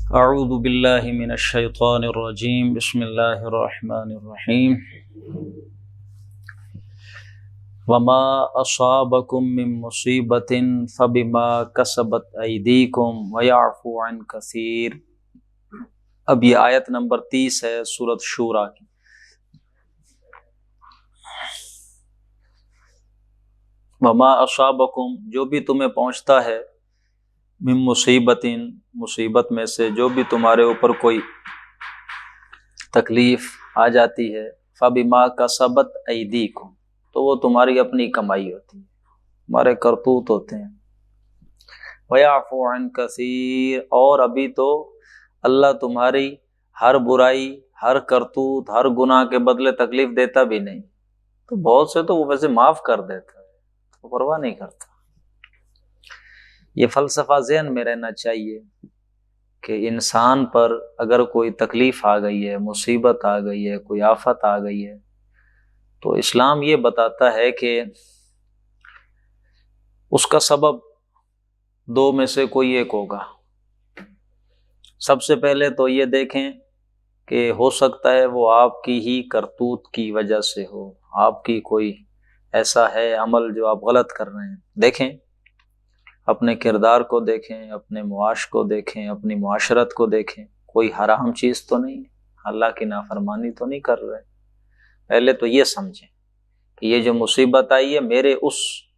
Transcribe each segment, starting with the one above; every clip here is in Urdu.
اعوذ باللہ من الشیطان الرجیم بسم اللہ الرحمن الرحیم وما اصابکم من مصیبت فبما کسبت ایدیکم ویعفو عن کثیر۔ اب یہ آیت نمبر 30 ہے سورۃ شورى کی۔ وما اصابکم، جو بھی تمہیں پہنچتا ہے، من مصیبت میں سے جو بھی تمہارے اوپر کوئی تکلیف آ جاتی ہے، فبما کسبت ایدیکم، تو وہ تمہاری اپنی کمائی ہوتی ہے، تمہارے کرتوت ہوتے ہیں۔ ویعفو عن کثیر، اور ابھی تو اللہ تمہاری ہر برائی، ہر کرتوت، ہر گناہ کے بدلے تکلیف دیتا بھی نہیں، تو بہت سے تو وہ ویسے معاف کر دیتا ہے، وہ پرواہ نہیں کرتا۔ یہ فلسفہ ذہن میں رہنا چاہیے کہ انسان پر اگر کوئی تکلیف آ گئی ہے، مصیبت آ گئی ہے، کوئی آفت آ گئی ہے، تو اسلام یہ بتاتا ہے کہ اس کا سبب دو میں سے کوئی ایک ہوگا۔ سب سے پہلے تو یہ دیکھیں کہ ہو سکتا ہے وہ آپ کی ہی کرتوت کی وجہ سے ہو، آپ کی کوئی ایسا ہے عمل جو آپ غلط کر رہے ہیں۔ دیکھیں، اپنے کردار کو دیکھیں، اپنے معاش کو دیکھیں، اپنی معاشرت کو دیکھیں، کوئی حرام چیز تو نہیں ہے، اللہ کی نافرمانی تو نہیں کر رہے۔ پہلے تو یہ سمجھیں کہ یہ جو مصیبت آئی ہے میرے اس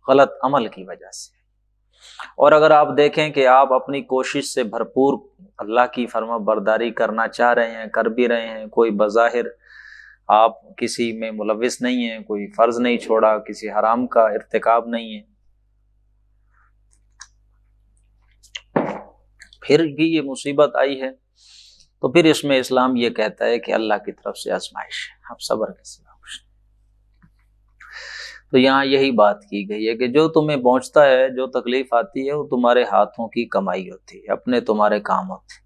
غلط عمل کی وجہ سے۔ اور اگر آپ دیکھیں کہ آپ اپنی کوشش سے بھرپور اللہ کی فرما برداری کرنا چاہ رہے ہیں، کر بھی رہے ہیں، کوئی بظاہر آپ کسی میں ملوث نہیں ہیں، کوئی فرض نہیں چھوڑا، کسی حرام کا ارتکاب نہیں ہے، پھر بھی یہ مصیبت آئی ہے، تو پھر اس میں اسلام یہ کہتا ہے کہ اللہ کی طرف سے آزمائش ہے، آپ صبر کے سوا کچھ نہیں۔ تو یہاں یہی بات کی گئی ہے کہ جو تمہیں پہنچتا ہے، جو تکلیف آتی ہے، وہ تمہارے ہاتھوں کی کمائی ہوتی ہے، اپنے تمہارے کام ہوتے ہیں۔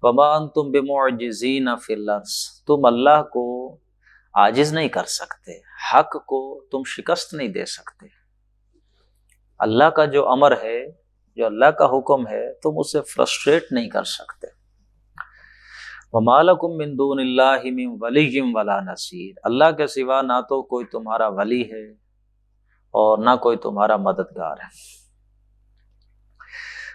وما انتم بمعجزین فی الارض، تم اللہ کو عاجز نہیں کر سکتے، حق کو تم شکست نہیں دے سکتے۔ اللہ کا جو امر ہے، جو اللہ کا حکم ہے، تم اسے فرسٹریٹ نہیں کر سکتے۔ وَمَا لَكُم مِّن دُونِ اللَّهِ مِن وَلِيٍّ وَلَا نَصِيرٍ، اللہ کے سوا نہ تو کوئی تمہارا ولی ہے اور نہ کوئی تمہارا مددگار ہے۔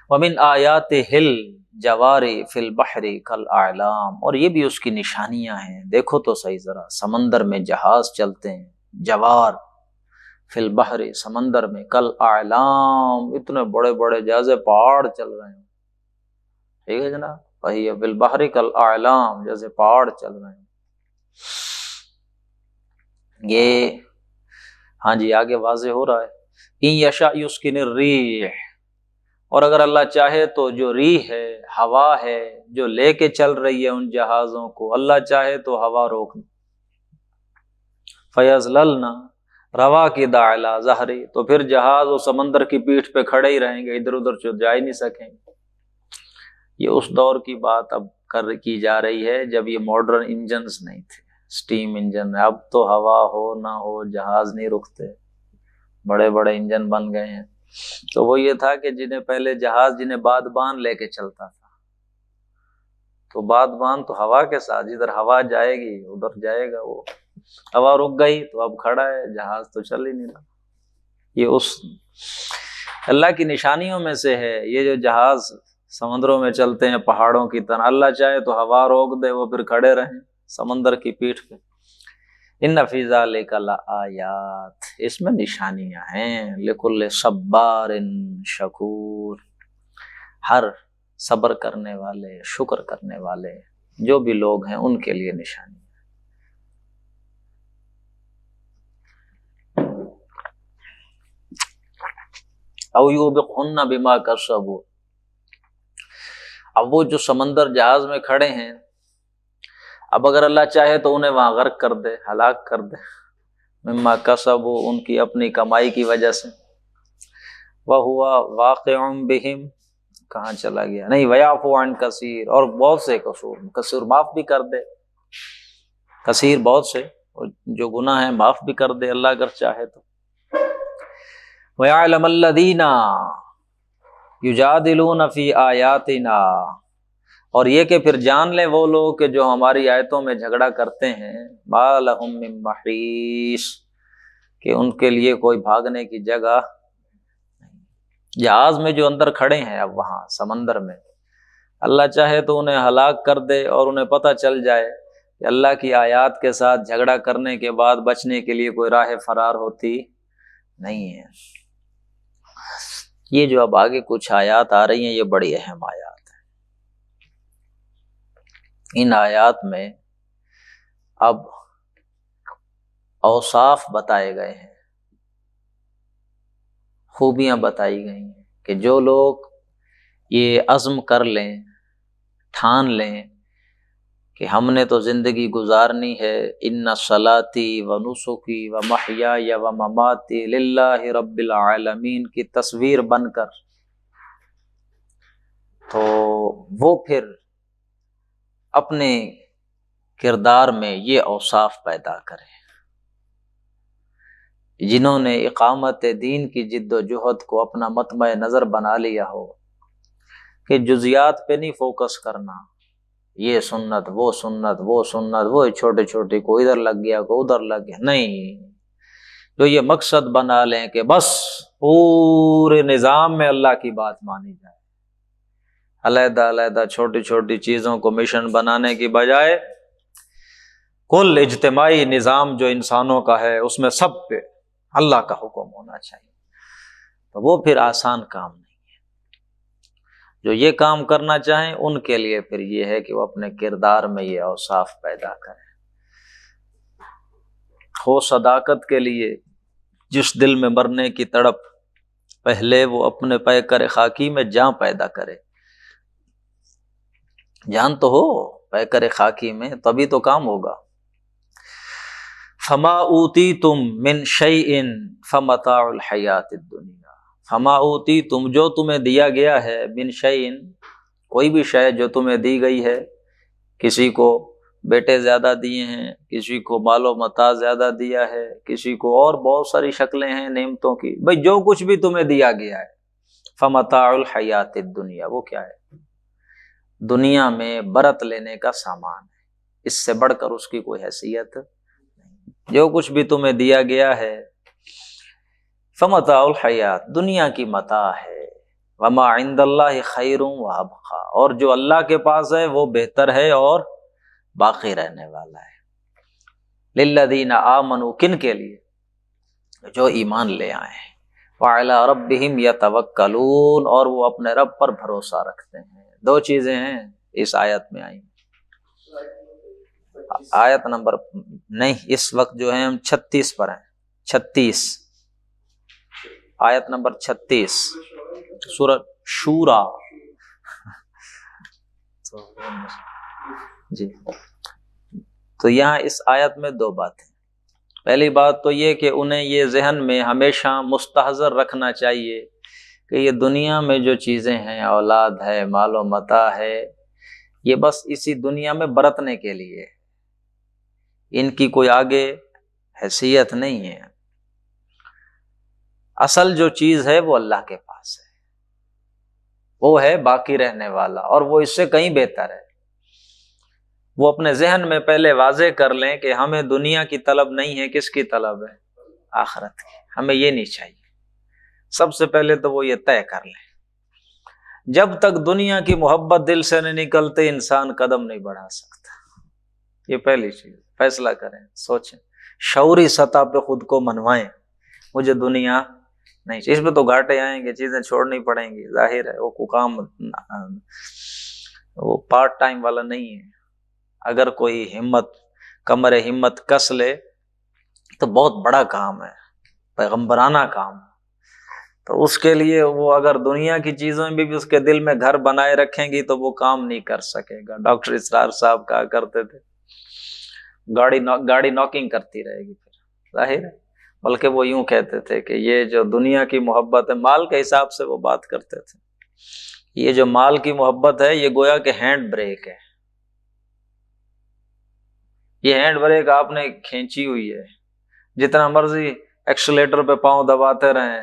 وَمِنْ آيَاتِهِ الْجَوَارِ فِي الْبَحْرِ كَالْأَعْلَامِ، اور یہ بھی اس کی نشانیاں ہیں۔ دیکھو تو صحیح ذرا، سمندر میں جہاز چلتے ہیں، جوار فی البحر، سمندر میں، کل اعلام، اتنے بڑے بڑے جیسے پہاڑ چل رہے ہیں، ٹھیک ہے جناب، وہی ہے، فی البحر کل اعلام، جیسے پہاڑ چل رہے ہیں۔ یہ ہاں جی آگے واضح ہو رہا ہے، ان یشاء یسکن الریح، اور اگر اللہ چاہے تو جو ریح ہے، ہوا ہے جو لے کے چل رہی ہے ان جہازوں کو، اللہ چاہے تو ہوا روک دے، فیظللن رواکد علی ظہری، تو پھر جہاز وہ سمندر کی پیٹھ پہ کھڑے ہی رہیں گے، ادھر ادھر جا ہی نہیں سکیں گے۔ یہ اس دور کی بات اب کی جا رہی ہے جب یہ ماڈرن انجنز نہیں تھے، سٹیم انجن، اب تو ہوا ہو نہ ہو جہاز نہیں رکتے، بڑے بڑے انجن بن گئے ہیں۔ تو وہ یہ تھا کہ جنہیں پہلے جہاز، جنہیں بادبان لے کے چلتا تھا، تو بادبان تو ہوا کے ساتھ، جدھر ہوا جائے گی ادھر جائے گا، وہ ہوا رک گئی تو اب کھڑا ہے جہاز، تو چل ہی نہیں رہا۔ یہ اس اللہ کی نشانیوں میں سے ہے، یہ جو جہاز سمندروں میں چلتے ہیں پہاڑوں کی طرح، اللہ چاہے تو ہوا روک دے، وہ پھر کھڑے رہیں سمندر کی پیٹھ پہ۔ ان فی ذلک لآیات، اس میں نشانیاں ہیں، لکل صبار شکور، ہر صبر کرنے والے، شکر کرنے والے جو بھی لوگ ہیں ان کے لیے نشانی۔ او یوبقہن بما کسبوا، اب وہ جو سمندر جہاز میں کھڑے ہیں، اب اگر اللہ چاہے تو انہیں وہاں غرق کر دے، ہلاک کر دے، مما کسبوا، ان کی اپنی کمائی کی وجہ سے، وَهُوَ وَاقِعٌ بِهِمْ، کہاں چلا گیا، نہیں، وَيَعْفُو عَنْ كَثِيرٍ، اور بہت سے قصور معاف بھی کر دے، کثیر بہت سے جو گناہ ہیں معاف بھی کر دے اللہ اگر چاہے تو۔ وَيَعْلَمَ الَّذِينَ يُجَادِلُونَ فِي آيَاتِنَا، اور یہ کہ پھر جان لیں وہ لوگ کہ جو ہماری آیتوں میں جھگڑا کرتے ہیں، ما لہم من محیص، کہ ان کے لیے کوئی بھاگنے کی جگہ نہیں۔ جہاز میں جو اندر کھڑے ہیں اب وہاں سمندر میں، اللہ چاہے تو انہیں ہلاک کر دے اور انہیں پتہ چل جائے کہ اللہ کی آیات کے ساتھ جھگڑا کرنے کے بعد بچنے کے لیے کوئی راہ فرار ہوتی نہیں ہے۔ یہ جو اب آگے کچھ آیات آ رہی ہیں یہ بڑی اہم آیات ہیں۔ ان آیات میں اب اوصاف بتائے گئے ہیں، خوبیاں بتائی گئی ہیں کہ جو لوگ یہ عزم کر لیں، ٹھان لیں کہ ہم نے تو زندگی گزارنی ہے، ان صلاتی و نسکی و محیای و مماتی للہ رب العالمین کی تصویر بن کر، تو وہ پھر اپنے کردار میں یہ اوصاف پیدا کریں۔ جنہوں نے اقامت دین کی جد و جہد کو اپنا مطمع نظر بنا لیا ہو کہ جزیات پہ نہیں فوکس کرنا، یہ سنت وہ سنت وہ سنت، وہ چھوٹے چھوٹے کو ادھر لگ گیا کو ادھر لگ گیا، نہیں، جو یہ مقصد بنا لیں کہ بس پورے نظام میں اللہ کی بات مانی جائے، علیحدہ علیحدہ چھوٹی چھوٹی چیزوں کو مشن بنانے کی بجائے کل اجتماعی نظام جو انسانوں کا ہے اس میں سب پہ اللہ کا حکم ہونا چاہیے، تو وہ پھر آسان کام نہیں۔ جو یہ کام کرنا چاہیں ان کے لیے پھر یہ ہے کہ وہ اپنے کردار میں یہ اوصاف پیدا کریں۔ ہو صداقت کے لیے جس دل میں مرنے کی تڑپ، پہلے وہ اپنے پیکر خاکی میں جان پیدا کرے، جان تو ہو پیکر خاکی میں، تبھی تو کام ہوگا۔ فما اوتیتم من شیء فمتاع الحیات الدنیا، فما اوتیتم جو تمہیں دیا گیا ہے، من شیء کوئی بھی شے جو تمہیں دی گئی ہے، کسی کو بیٹے زیادہ دیے ہیں، کسی کو مال و متاع زیادہ دیا ہے، کسی کو اور بہت ساری شکلیں ہیں نعمتوں کی، بھئی جو کچھ بھی تمہیں دیا گیا ہے، فمتاع الحیات الدنیا، وہ کیا ہے؟ دنیا میں برت لینے کا سامان ہے، اس سے بڑھ کر اس کی کوئی حیثیت نہیں۔ جو کچھ بھی تمہیں دیا گیا ہے فمتاع الحیات، دنیا کی متاع ہے، وما عند اللہ خیر وابقا، اور جو اللہ کے پاس ہے وہ بہتر ہے اور باقی رہنے والا ہے۔ للذین آمنوا، کن کے لیے؟ جو ایمان لے آئے ہیں، وعلی ربہم یتوکلون، اور وہ اپنے رب پر بھروسہ رکھتے ہیں۔ دو چیزیں ہیں اس آیت میں آئی، آیت نمبر نہیں، اس وقت جو ہیں ہم 36 پر ہیں، 36 آیت نمبر 36 سورۃ شورا، جی۔ تو یہاں اس آیت میں دو باتیں، پہلی بات تو یہ کہ انہیں یہ ذہن میں ہمیشہ مستحضر رکھنا چاہیے کہ یہ دنیا میں جو چیزیں ہیں، اولاد ہے، مال و متاع ہے، یہ بس اسی دنیا میں برتنے کے لیے، ان کی کوئی آگے حیثیت نہیں ہے۔ اصل جو چیز ہے وہ اللہ کے پاس ہے، وہ ہے باقی رہنے والا، اور وہ اس سے کہیں بہتر ہے۔ وہ اپنے ذہن میں پہلے واضح کر لیں کہ ہمیں دنیا کی طلب نہیں ہے، کس کی طلب ہے؟ آخرت کی، ہمیں یہ نہیں چاہیے۔ سب سے پہلے تو وہ یہ طے کر لیں، جب تک دنیا کی محبت دل سے نہیں نکلتے انسان قدم نہیں بڑھا سکتا۔ یہ پہلی چیز، فیصلہ کریں، سوچیں، شعوری سطح پہ خود کو منوائیں، مجھے دنیا نہیں چاہیے۔ اس میں تو گھاٹے آئیں گے، چیزیں چھوڑنی پڑیں گی، ظاہر ہے، وہ کام وہ پارٹ ٹائم والا نہیں ہے۔ اگر کوئی کمر ہمت کس لے تو بہت بڑا کام ہے، پیغمبرانہ کام، تو اس کے لیے وہ اگر دنیا کی چیزوں میں بھی اس کے دل میں گھر بنائے رکھیں گی تو وہ کام نہیں کر سکے گا۔ ڈاکٹر اسرار صاحب کہا کرتے تھے گاڑی ناکنگ کرتی رہے گی، پھر ظاہر ہے۔ بلکہ وہ یوں کہتے تھے کہ یہ جو دنیا کی محبت ہے، مال کے حساب سے وہ بات کرتے تھے، یہ جو مال کی محبت ہے یہ گویا کہ ہینڈ بریک ہے، یہ ہینڈ بریک آپ نے کھینچی ہوئی ہے، جتنا مرضی ایکسیلیٹر پہ پاؤں دباتے رہیں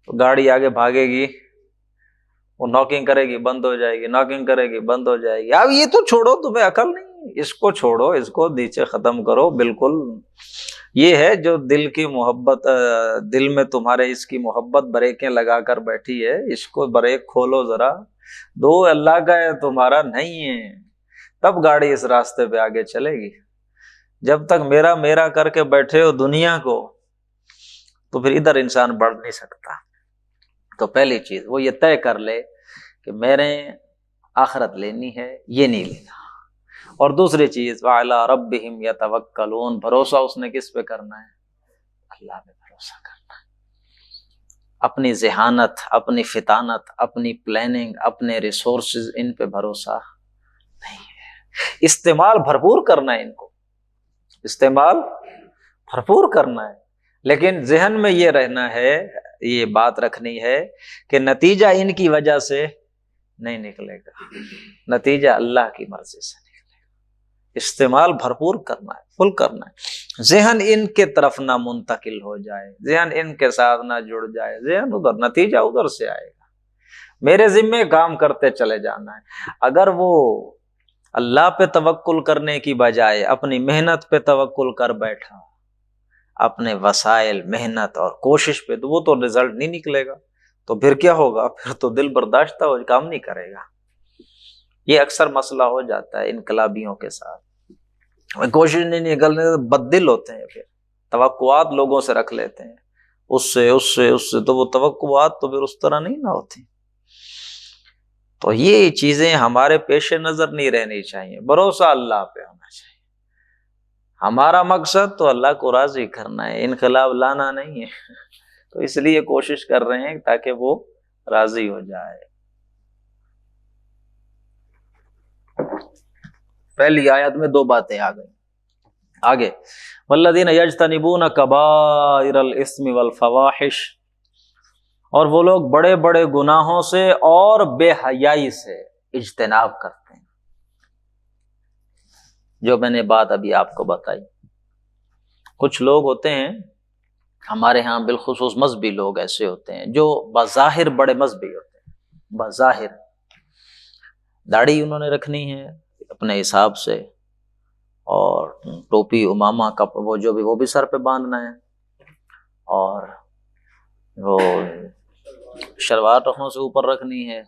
تو گاڑی آگے بھاگے گی وہ ناکنگ کرے گی بند ہو جائے گی، ناکنگ کرے گی بند ہو جائے گی۔ اب یہ تو چھوڑو، تمہیں عقل نہیں، اس کو چھوڑو، اس کو نیچے ختم کرو بالکل۔ یہ ہے جو دل کی محبت، دل میں تمہارے اس کی محبت بریکیں لگا کر بیٹھی ہے، اس کو بریک کھولو ذرا، دو اللہ کا ہے تمہارا نہیں ہے، تب گاڑی اس راستے پہ آگے چلے گی۔ جب تک میرا میرا کر کے بیٹھے ہو دنیا کو، تو پھر ادھر انسان بڑھ نہیں سکتا۔ تو پہلی چیز وہ یہ طے کر لے کہ میں نے آخرت لینی ہے، یہ نہیں لینا۔ اور دوسری چیز وَعَلَىٰ رَبِّهِمْ يَتَوَكَّلُونَ، بھروسہ اس نے کس پہ کرنا ہے؟ اللہ پہ بھروسہ کرنا ہے۔ اپنی ذہانت، اپنی فطانت، اپنی پلاننگ، اپنے ریسورسز، ان پہ بھروسہ نہیں ہے۔ استعمال بھرپور کرنا ہے، ان کو استعمال بھرپور کرنا ہے، لیکن ذہن میں یہ رہنا ہے، یہ بات رکھنی ہے کہ نتیجہ ان کی وجہ سے نہیں نکلے گا، نتیجہ اللہ کی مرضی سے نکلے گا۔ استعمال بھرپور کرنا ہے، فل کرنا ہے، ذہن ان کے طرف نہ منتقل ہو جائے، ذہن ان کے ساتھ نہ جڑ جائے، ذہن ادھر، نتیجہ ادھر سے آئے گا۔ میرے ذمے کام کرتے چلے جانا ہے۔ اگر وہ اللہ پہ توکل کرنے کی بجائے اپنی محنت پہ توکل کر بیٹھا، اپنے وسائل، محنت اور کوشش پہ، تو وہ تو رزلٹ نہیں نکلے گا، تو پھر کیا ہوگا؟ پھر تو دل برداشتہ ہو، کام نہیں کرے گا۔ یہ اکثر مسئلہ ہو جاتا ہے انقلابیوں کے ساتھ، کوشش نہیں نکلنے، بد دل ہوتے ہیں، پھر توقعات لوگوں سے رکھ لیتے ہیں، اس سے تو وہ توقعات تو پھر اس طرح نہیں نہ ہوتی۔ تو یہ چیزیں ہمارے پیش نظر نہیں رہنی چاہیے، بھروسہ اللہ پہ ہونا چاہیے۔ ہمارا مقصد تو اللہ کو راضی کرنا ہے، انقلاب لانا نہیں ہے، تو اس لیے کوشش کر رہے ہیں تاکہ وہ راضی ہو جائے۔ پہلی آیت میں دو باتیں آ گئی، آگے والذین یجتنبون کبائر الاثم والفواحش، اور وہ لوگ بڑے بڑے گناہوں سے اور بے حیائی سے اجتناب کرتے ہیں، جو میں نے بات ابھی آپ کو بتائی۔ کچھ لوگ ہوتے ہیں ہمارے ہاں، بالخصوص مذہبی لوگ ایسے ہوتے ہیں جو بظاہر بڑے مذہبی ہوتے ہیں، بظاہر داڑھی انہوں نے رکھنی ہے اپنے حساب سے، اور ٹوپی امامہ کا وہ بھی سر پہ باندھنا ہے، اور وہ شلوار ٹخنوں سے اوپر رکھنی ہے،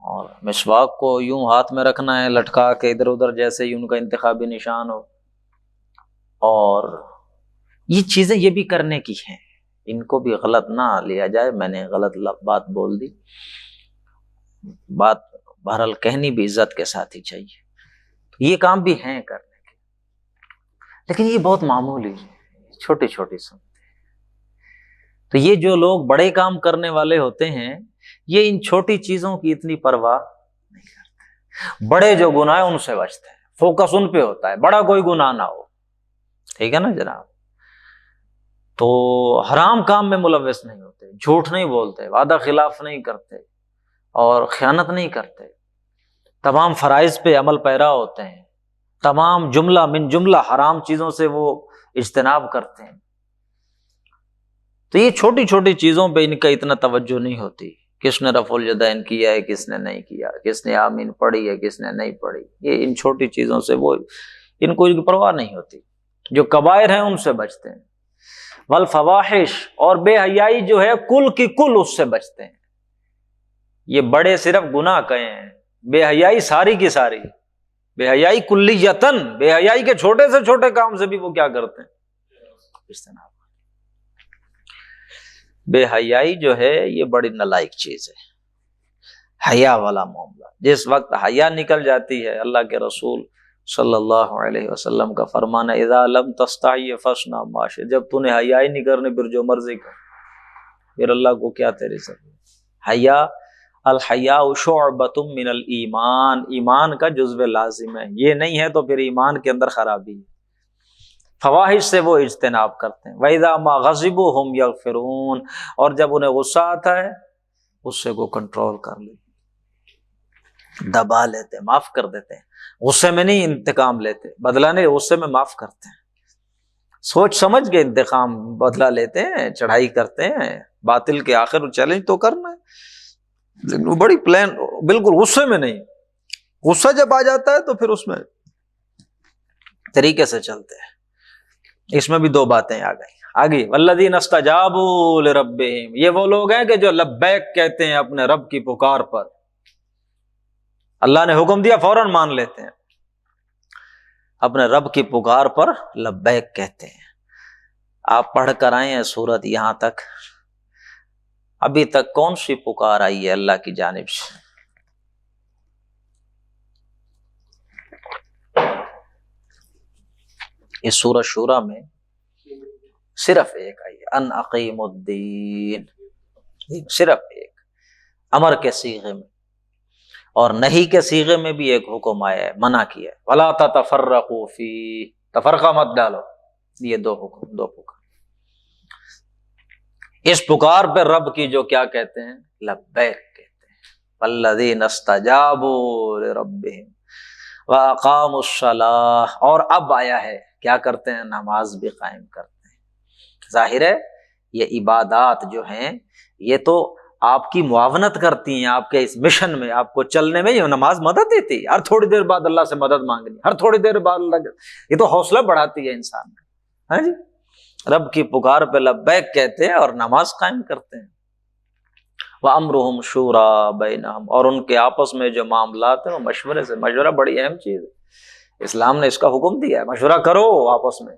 اور مسواک کو یوں ہاتھ میں رکھنا ہے لٹکا کے ادھر ادھر، جیسے ہی ان کا انتخابی نشان ہو۔ اور یہ چیزیں یہ بھی کرنے کی ہیں، ان کو بھی غلط نہ لیا جائے، میں نے غلط بات بول دی، بات بہرحال کہنی بھی عزت کے ساتھ ہی چاہیے۔ یہ کام بھی ہیں کرنے کے، لیکن یہ بہت معمولی ہے، چھوٹی چھوٹی سنتے ہیں۔ تو یہ جو لوگ بڑے کام کرنے والے ہوتے ہیں، یہ ان چھوٹی چیزوں کی اتنی پرواہ نہیں کرتے، بڑے جو گناہ ہیں ان سے بچتے ہیں، فوکس ان پہ ہوتا ہے، بڑا کوئی گناہ نہ ہو، ٹھیک ہے نا جناب۔ تو حرام کام میں ملوث نہیں ہوتے، جھوٹ نہیں بولتے، وعدہ خلاف نہیں کرتے، اور خیانت نہیں کرتے، تمام فرائض پہ عمل پیرا ہوتے ہیں، تمام جملہ من جملہ حرام چیزوں سے وہ اجتناب کرتے ہیں۔ تو یہ چھوٹی چھوٹی چیزوں پہ ان کا اتنا توجہ نہیں ہوتی، کس نے رفع الیدین کیا ہے، کس نے نہیں کیا، کس نے آمین پڑھی ہے، کس نے نہیں پڑھی، یہ ان چھوٹی چیزوں سے وہ ان کو پرواہ نہیں ہوتی۔ جو کبائر ہیں ان سے بچتے ہیں، والفواحش، اور بے حیائی جو ہے کل کی کل اس سے بچتے ہیں۔ یہ بڑے صرف گناہ کہے ہیں، بے حیائی ساری کی ساری، بے حیائی کلیتاً، بے حیائی کے چھوٹے سے چھوٹے کام سے بھی وہ کیا کرتے ہیں؟ اجتناب۔ بے حیائی جو ہے یہ بڑی نالائق چیز ہے، حیا والا معاملہ۔ جس وقت حیا نکل جاتی ہے، اللہ کے رسول صلی اللہ علیہ وسلم کا فرمان ہے اذا لم تستحی فاصنع ما شئت، جب تو نے حیا ہی نہیں کرنی پھر جو مرضی کر، پھر اللہ کو کیا تیری ضرورت۔ حیا، الحیاء شعبۃ من الایمان، ایمان کا جزو لازم ہے، یہ نہیں ہے تو پھر ایمان کے اندر خرابی ہے۔ فواحش سے وہ اجتناب کرتے ہیں، وَإِذَا مَا غَضِبُوا هُمْ يَغْفِرُونَ، اور جب انہیں غصہ آتا ہے غصے کو کنٹرول کر لیتے، دبا لیتے، معاف کر دیتے ہیں، غصے میں نہیں انتقام لیتے، بدلہ نہیں، غصے میں معاف کرتے ہیں، سوچ سمجھ کے انتقام بدلہ لیتے ہیں، چڑھائی کرتے ہیں، باطل کے آخر چیلنج تو کرنا ہے، لیکن وہ بڑی پلان، بالکل غصے میں نہیں، غصہ جب آ جاتا ہے تو پھر اس میں طریقے سے چلتے ہیں۔ اس میں بھی دو باتیں آ گئی آگے، والذین استجابوا لربہم، یہ وہ لوگ ہیں کہ جو لبیک کہتے ہیں اپنے رب کی پکار پر، اللہ نے حکم دیا فوراً مان لیتے ہیں، اپنے رب کی پکار پر لبیک کہتے ہیں۔ آپ پڑھ کر آئے ہیں سورت یہاں تک، ابھی تک کون سی پکار آئی ہے اللہ کی جانب سے؟ اس سورہ شورى میں صرف ایک آئی ہے، ان اقیم الدین، صرف ایک، امر کے صیغے میں، اور نہیں کے صیغے میں بھی ایک حکم آیا ہے، منع کیا ہے، ولا تتفرقوا فیہ، تفرقہ مت ڈالو، یہ دو حکم، دو پکار۔ اس پکار پہ رب کی جو کیا کہتے ہیں؟ لبیک کہتے ہیں۔ والذین استجابوا لربہم واقاموا الصلاۃ، اور اب آیا ہے کیا کرتے ہیں؟ نماز بھی قائم کرتے ہیں۔ ظاہر ہے یہ عبادات جو ہیں یہ تو آپ کی معاونت کرتی ہیں آپ کے اس مشن میں، آپ کو چلنے میں۔ یہ نماز مدد دیتی ہے، ہر تھوڑی دیر بعد اللہ سے مدد مانگنی، ہر تھوڑی دیر بعد اللہ، یہ تو حوصلہ بڑھاتی ہے انسان کا۔ ہاں جی، رب کی پکار پہ لبیک کہتے ہیں اور نماز قائم کرتے ہیں۔ وَأَمْرُهُمْ شُورَى بَيْنَهُمْ، اور ان کے آپس میں جو معاملات ہیں وہ مشورے سے، مشورہ بڑی اہم چیز ہے، اسلام نے اس کا حکم دیا ہے، مشورہ کرو آپس میں۔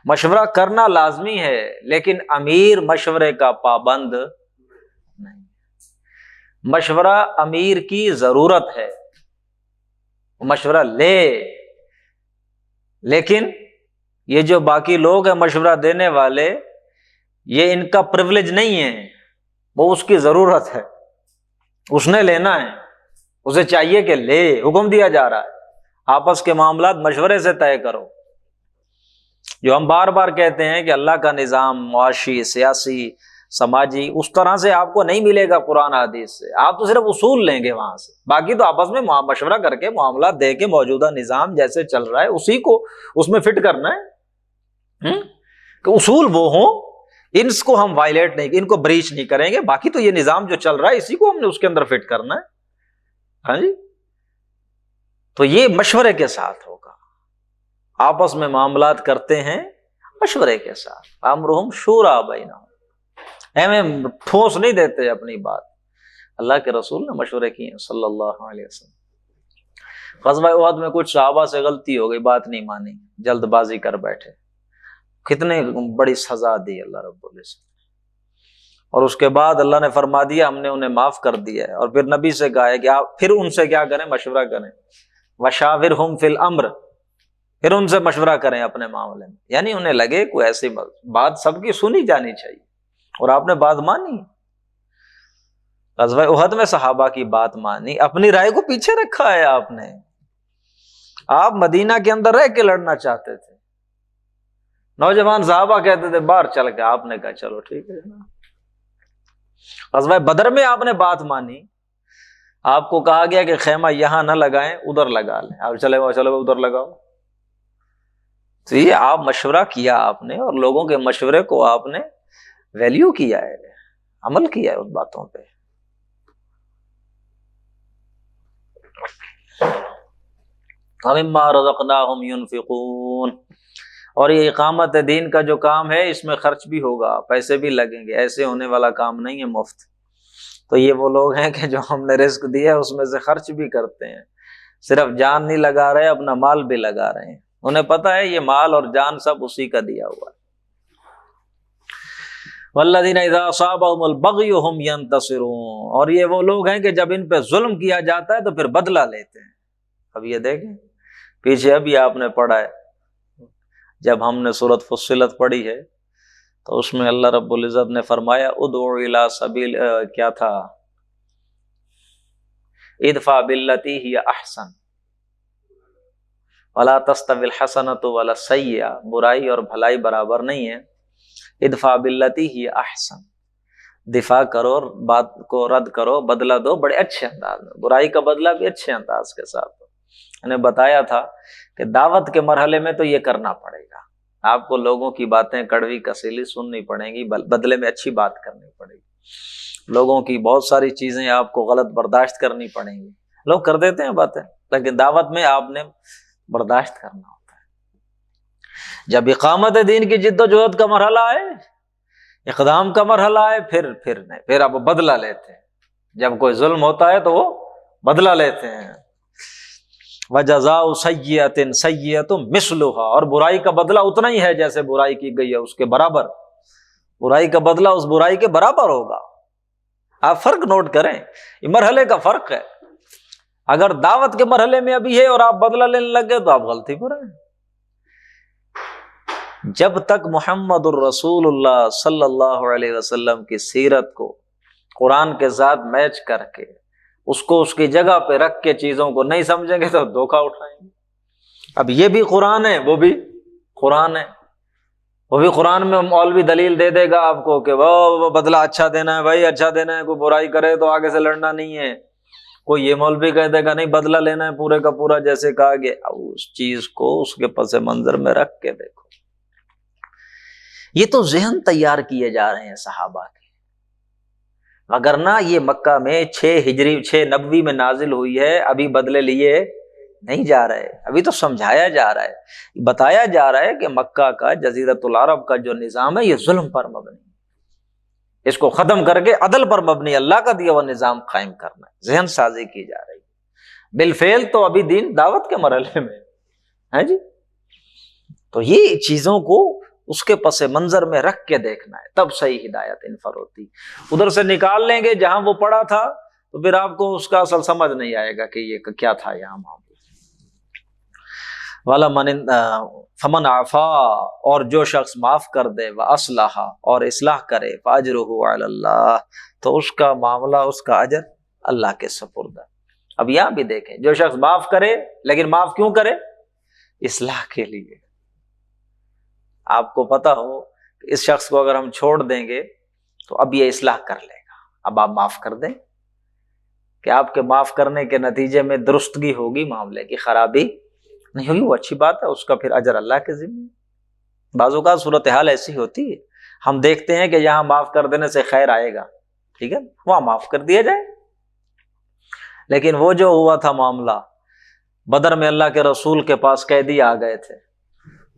مشورہ کرنا لازمی ہے، لیکن امیر مشورے کا پابند نہیں، مشورہ امیر کی ضرورت ہے، مشورہ لے، لیکن یہ جو باقی لوگ ہیں مشورہ دینے والے، یہ ان کا پریولیج نہیں ہے، وہ اس کی ضرورت ہے، اس نے لینا ہے، اسے چاہیے کہ لے، حکم دیا جا رہا ہے آپس کے معاملات مشورے سے طے کرو۔ جو ہم بار بار کہتے ہیں کہ اللہ کا نظام معاشی، سیاسی، سماجی اس طرح سے آپ کو نہیں ملے گا قرآن حدیث سے، آپ تو صرف اصول لیں گے وہاں سے، باقی تو آپس میں مشورہ کر کے معاملات دے کے موجودہ نظام جیسے چل رہا ہے اسی کو اس میں فٹ کرنا ہے، کہ اصول وہ ہوں، ان کو ہم وائلیٹ نہیں، ان کو بریچ نہیں کریں گے، باقی تو یہ نظام جو چل رہا ہے اسی کو ہم نے اس کے اندر فٹ کرنا ہے۔ ہاں جی، تو یہ مشورے کے ساتھ ہوگا، آپس میں معاملات کرتے ہیں مشورے کے ساتھ، امرہم شورا بینہم، ہمیں ٹھوس نہیں دیتے اپنی بات، اللہ کے رسول نے مشورے کیے ہیں صلی اللہ علیہ وسلم۔ غزوہ احد میں کچھ صحابہ سے غلطی ہو گئی، بات نہیں مانی، جلد بازی کر بیٹھے، کتنے بڑی سزا دی اللہ رب العزت، اور اس کے بعد اللہ نے فرما دیا ہم نے انہیں معاف کر دیا ہے، اور پھر نبی سے کہا ہے کہ آپ پھر ان سے کیا کریں؟ مشورہ کریں، وشاورہم فی الامر، پھر ان سے مشورہ کریں اپنے معاملے میں، یعنی انہیں لگے کوئی ایسی بات سب کی سنی جانی چاہیے، اور آپ نے بات مانی۔ غزوہ احد میں صحابہ کی بات مانی، اپنی رائے کو پیچھے رکھا ہے آپ نے، آپ مدینہ کے اندر رہ کے لڑنا چاہتے تھے، نوجوان صحابہ کہتے تھے باہر چل کے، آپ نے کہا چلو ٹھیک ہے نا۔ غزوہ بدر میں آپ نے بات مانی، آپ کو کہا گیا کہ خیمہ یہاں نہ لگائیں، ادھر لگا لیں، آپ چلے ادھر لگاؤ، تو یہ آپ مشورہ کیا آپ نے، اور لوگوں کے مشورے کو آپ نے ویلیو کیا ہے، عمل کیا ہے ان باتوں پہ۔ وَمِمَّا رَزَقْنَاهُمْ يُنْفِقُونَ، اور یہ اقامت دین کا جو کام ہے اس میں خرچ بھی ہوگا، پیسے بھی لگیں گے، ایسے ہونے والا کام نہیں ہے مفت۔ تو یہ وہ لوگ ہیں کہ جو ہم نے رزق دیا ہے اس میں سے خرچ بھی کرتے ہیں، صرف جان نہیں لگا رہے، اپنا مال بھی لگا رہے ہیں، انہیں پتہ ہے یہ مال اور جان سب اسی کا دیا ہوا ہے۔ والذین اذا اصابهم البغی هم ینتصرون، اور یہ وہ لوگ ہیں کہ جب ان پہ ظلم کیا جاتا ہے تو پھر بدلہ لیتے ہیں۔ اب یہ دیکھیں پیچھے ابھی آپ نے پڑھا ہے، جب ہم نے سورۃ فصلت پڑھی ہے تو اس میں اللہ رب العزت نے فرمایا ادعو الی سبیل، کیا تھا، ادفع باللتی ہی احسن ولا تستوی الحسنۃ ولا السیئۃ، برائی اور بھلائی برابر نہیں ہے، ادفع باللتی ہی احسن، دفاع کرو اور بات کو رد کرو، بدلہ دو بڑے اچھے انداز میں، برائی کا بدلہ بھی اچھے انداز کے ساتھ دو۔ میں نے بتایا تھا کہ دعوت کے مرحلے میں تو یہ کرنا پڑے گا، آپ کو لوگوں کی باتیں کڑوی کسیلی سننی پڑیں گی، بدلے میں اچھی بات کرنی پڑے گی۔ لوگوں کی بہت ساری چیزیں آپ کو غلط برداشت کرنی پڑیں گی، لوگ کر دیتے ہیں باتیں، لیکن دعوت میں آپ نے برداشت کرنا ہوتا ہے۔ جب اقامت دین کی جد و جہد کا مرحلہ آئے، اقدام کا مرحلہ آئے، پھر آپ بدلہ لیتے ہیں۔ جب کوئی ظلم ہوتا ہے تو وہ بدلہ لیتے ہیں۔ وَجَزَاءُ سَيِّئَةٍ سَيِّئَةٌ مِثْلُهَا، اور برائی کا بدلہ اتنا ہی ہے جیسے برائی کی گئی ہے، اس کے برابر، برائی کا بدلہ اس برائی کے برابر ہوگا۔ آپ فرق نوٹ کریں، یہ مرحلے کا فرق ہے۔ اگر دعوت کے مرحلے میں ابھی ہے اور آپ بدلہ لینے لگے تو آپ غلطی پر ہیں۔ جب تک محمد الرسول اللہ صلی اللہ علیہ وسلم کی سیرت کو قرآن کے ساتھ میچ کر کے اس کو اس کی جگہ پہ رکھ کے چیزوں کو نہیں سمجھیں گے تو دھوکہ اٹھائیں گے۔ اب یہ بھی قرآن ہے، وہ بھی قرآن ہے، وہ بھی قرآن میں مولوی دلیل دے دے گا آپ کو کہ وہ بدلہ اچھا دینا ہے بھائی، اچھا دینا ہے، کوئی برائی کرے تو آگے سے لڑنا نہیں ہے۔ کوئی یہ مولوی کہہ دے گا نہیں بدلہ لینا ہے پورے کا پورا جیسے کہا گیا۔ اس چیز کو اس کے پس منظر میں رکھ کے دیکھو، یہ تو ذہن تیار کیے جا رہے ہیں صحابہ کے، وگرنہ یہ مکہ میں 6 ہجری 6 نبوی میں نازل ہوئی ہے، ابھی بدلے لیے نہیں جا رہے، ابھی تو سمجھایا جا رہا ہے، بتایا جا رہا ہے کہ مکہ کا جزیرۃ العرب کا جو نظام ہے یہ ظلم پر مبنی ہے، اس کو ختم کر کے عدل پر مبنی اللہ کا دیا ہوا نظام قائم کرنا ہے، ذہن سازی کی جا رہی ہے۔ بالفعل تو ابھی دین دعوت کے مرحلے میں ہے جی، تو یہ چیزوں کو اس کے پس منظر میں رکھ کے دیکھنا ہے، تب صحیح ہدایت انفر ہوتی۔ ادھر سے نکال لیں گے جہاں وہ پڑا تھا تو پھر آپ کو اس کا اصل سمجھ نہیں آئے گا کہ یہ کیا تھا یہاں معاملہ۔ فمن عفا، اور جو شخص معاف کر دے، واصلح، اور اصلاح کرے، فاجرہ علی اللہ، تو اس کا معاملہ، اس کا اجر اللہ کے سپرد ہے۔ اب یہاں بھی دیکھیں، جو شخص معاف کرے، لیکن معاف کیوں کرے؟ اصلاح کے لیے۔ آپ کو پتا ہو کہ اس شخص کو اگر ہم چھوڑ دیں گے تو اب یہ اصلاح کر لے گا، اب آپ معاف کر دیں کہ آپ کے معاف کرنے کے نتیجے میں درستگی ہوگی، معاملے کی خرابی نہیں ہوگی، وہ اچھی بات ہے، اس کا پھر اجر اللہ کے ذمہ۔ بعض اوقات صورتحال ایسی ہوتی ہے، ہم دیکھتے ہیں کہ یہاں معاف کر دینے سے خیر آئے گا، ٹھیک ہے، وہاں معاف کر دیا جائے۔ لیکن وہ جو ہوا تھا معاملہ بدر میں، اللہ کے رسول کے پاس قیدی آ گئے تھے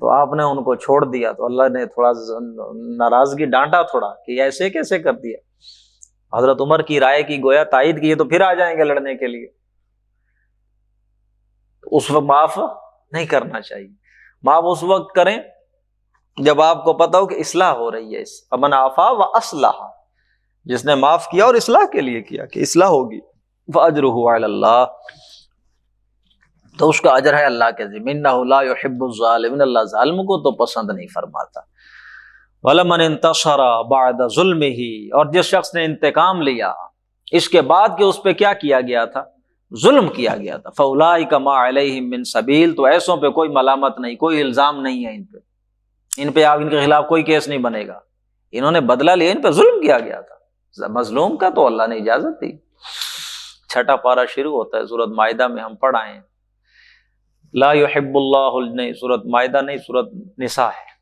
تو آپ نے ان کو چھوڑ دیا، تو اللہ نے تھوڑا ناراضگی ڈانٹا تھوڑا کہ ایسے کیسے کر دیا۔ حضرت عمر کی رائے کی گویا تائید کی، تو پھر آ جائیں گے لڑنے کے لیے، اس وقت معاف نہیں کرنا چاہیے۔ معاف اس وقت کریں جب آپ کو پتا ہو کہ اصلاح ہو رہی ہے۔ امن عفا و اصلاح، جس نے معاف کیا اور اصلاح کے لیے کیا کہ اصلاح ہوگی، فاجرہ علی اللہ، تو اس کا اجر ہے اللہ کے ذمہ۔ انہ لا یحب الظالمین، اللہ ظالم کو تو پسند نہیں فرماتا۔ ولمن انتصر بعد ظلمہ، اور جس شخص نے انتقام لیا اس کے بعد کہ اس پہ کیا کیا گیا تھا؟ ظلم کیا گیا تھا، فاولئک ما علیہم من سبیل، تو ایسوں پہ کوئی ملامت نہیں، کوئی الزام نہیں ہے ان پہ آپ ان کے خلاف کوئی کیس نہیں بنے گا، انہوں نے بدلہ لیا، ان پہ ظلم کیا گیا تھا، مظلوم کا تو اللہ نے اجازت دی۔ 6 پارہ شروع ہوتا ہے سورۃ مائدہ میں، ہم پڑھ آئے ہیں، لا يحب اللہ، نہیں سورۃ مائدہ نہیں، سورۃ نساء ہے،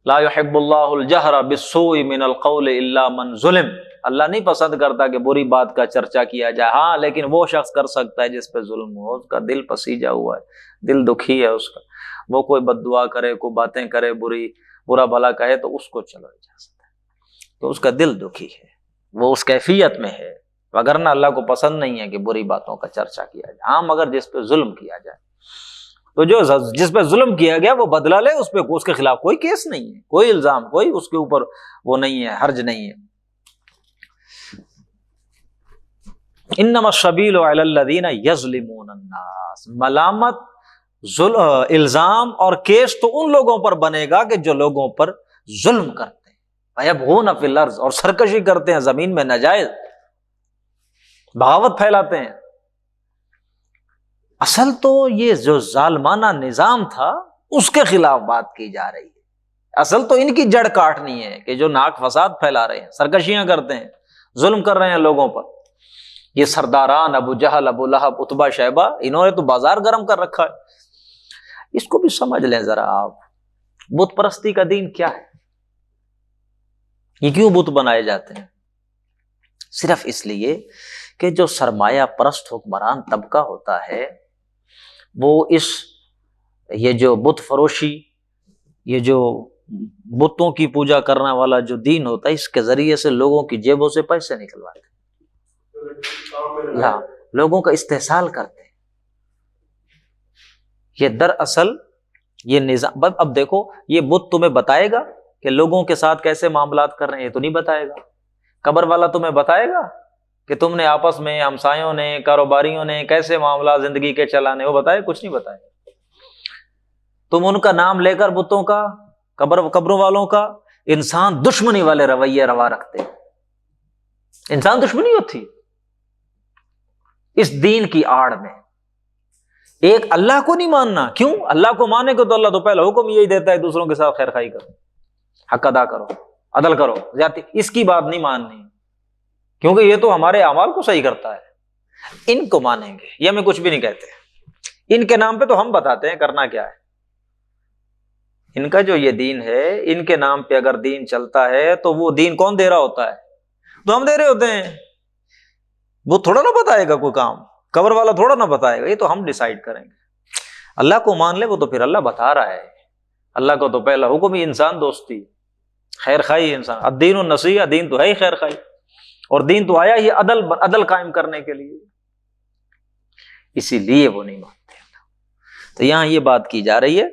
لا يحب اللہ الجہر بالسوء من القول الا من ظلم، اللہ نہیں پسند کرتا کہ بری بات کا چرچا کیا جائے، ہاں لیکن وہ شخص کر سکتا ہے جس پہ ظلم ہو، اس کا دل پسیجا ہوا ہے، دل دکھی ہے اس کا، وہ کوئی بد دعا کرے، کوئی باتیں کرے، برا بھلا کہے تو اس کو چلو اجازت ہے، تو اس کا دل دکھی ہے، وہ اس کیفیت میں ہے، وگرنہ اللہ کو پسند نہیں ہے کہ بری باتوں کا چرچا کیا جائے، ہاں مگر جس پہ ظلم کیا جائے، تو جو جس پہ ظلم کیا گیا وہ بدلہ لے، اس پہ اس کے خلاف کوئی کیس نہیں ہے، کوئی الزام، کوئی اس کے اوپر وہ نہیں ہے، حرج نہیں ہے۔ انما السبیل علی الذین یظلمون الناس، ملامت، الزام اور کیس تو ان لوگوں پر بنے گا کہ جو لوگوں پر ظلم کرتے ہیں، ویبغون فی الارض، اور سرکشی کرتے ہیں زمین میں، ناجائز بغاوت پھیلاتے ہیں۔ اصل تو یہ جو ظالمانہ نظام تھا اس کے خلاف بات کی جا رہی ہے، اصل تو ان کی جڑ کاٹنی ہے کہ جو ناک فساد پھیلا رہے ہیں، سرکشیاں کرتے ہیں، ظلم کر رہے ہیں لوگوں پر۔ یہ سرداران ابو جہل، ابو لہب، عتبہ، شیبہ، انہوں نے تو بازار گرم کر رکھا ہے۔ اس کو بھی سمجھ لیں ذرا آپ، بت پرستی کا دین کیا ہے، یہ کیوں بت بنائے جاتے ہیں؟ صرف اس لیے کہ جو سرمایہ پرست حکمران طبقہ ہوتا ہے وہ یہ جو بت فروشی، یہ جو بتوں کی پوجا کرنے والا جو دین ہوتا ہے، اس کے ذریعے سے لوگوں کی جیبوں سے پیسے نکلواتے ہیں، لوگوں کا استحصال کرتے ہیں۔ یہ دراصل یہ نظام، اب دیکھو یہ بت تمہیں بتائے گا کہ لوگوں کے ساتھ کیسے معاملات کر رہے ہیں، یہ تو نہیں بتائے گا۔ قبر والا تمہیں بتائے گا کہ تم نے آپس میں، ہمسایوں نے، کاروباریوں نے کیسے معاملات زندگی کے چلانے، وہ بتائے؟ کچھ نہیں بتائے۔ تم ان کا نام لے کر بتوں کا، قبروں والوں کا، انسان دشمنی والے رویے روا رکھتے ہیں۔ انسان دشمنی ہوتی اس دین کی آڑ میں۔ ایک اللہ کو نہیں ماننا، کیوں؟ اللہ کو مانے کو تو اللہ تو پہلا حکم یہی دیتا ہے دوسروں کے ساتھ خیر خائی کرو، حق ادا کرو، عدل کرو، زیادتی، اس کی بات نہیں ماننی کیونکہ یہ تو ہمارے اعمال کو صحیح کرتا ہے۔ ان کو مانیں گے، یہ ہمیں کچھ بھی نہیں کہتے، ان کے نام پہ تو ہم بتاتے ہیں کرنا کیا ہے۔ ان کا جو یہ دین ہے، ان کے نام پہ اگر دین چلتا ہے تو وہ دین کون دے رہا ہوتا ہے؟ تو ہم دے رہے ہوتے ہیں۔ وہ تھوڑا نہ بتائے گا کوئی کام، قبر والا تھوڑا نہ بتائے گا، یہ تو ہم ڈیسائیڈ کریں گے۔ اللہ کو مان لے، وہ تو پھر اللہ بتا رہا ہے۔ اللہ کو تو پہلا حکم ہی انسان دوستی، خیر خائی، انسان الدین النصیحہ، دین تو ہے ہی خیر خائی، اور دین تو آیا ہی عدل قائم کرنے کے لیے، اسی لیے وہ نہیں مانتے۔ تو یہاں یہ بات کی جا رہی ہے